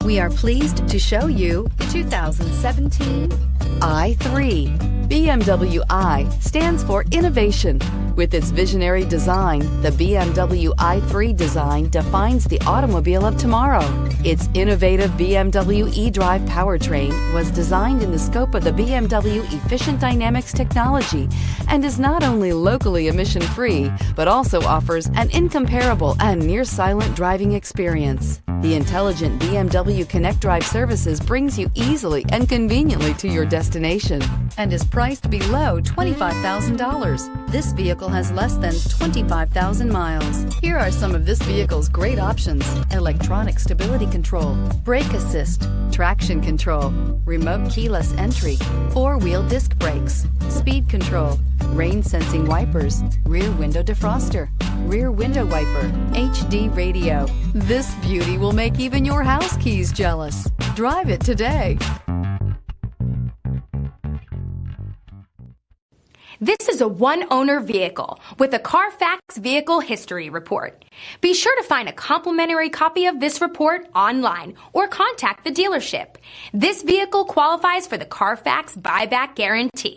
We are pleased to show you the 2017 i3. BMW i stands for innovation. With its visionary design, the BMW i3 design defines the automobile of tomorrow. Its innovative BMW eDrive powertrain was designed in the scope of the BMW Efficient Dynamics technology and is not only locally emission-free, but also offers an incomparable and near-silent driving experience. The intelligent BMW Connect Drive services brings you easily and conveniently to your destination and is priced below $25,000. This vehicle has less than 25,000 miles. Here are some of this vehicle's great options: electronic stability control, brake assist, traction control, remote keyless entry, four-wheel disc brakes, speed control, rain sensing wipers, rear window defroster, rear window wiper, HD radio. This beauty will make even your house keys jealous. Drive it today. This is a one-owner vehicle with a Carfax Vehicle History Report. Be sure to find a complimentary copy of this report online or contact the dealership. This vehicle qualifies for the Carfax Buyback Guarantee.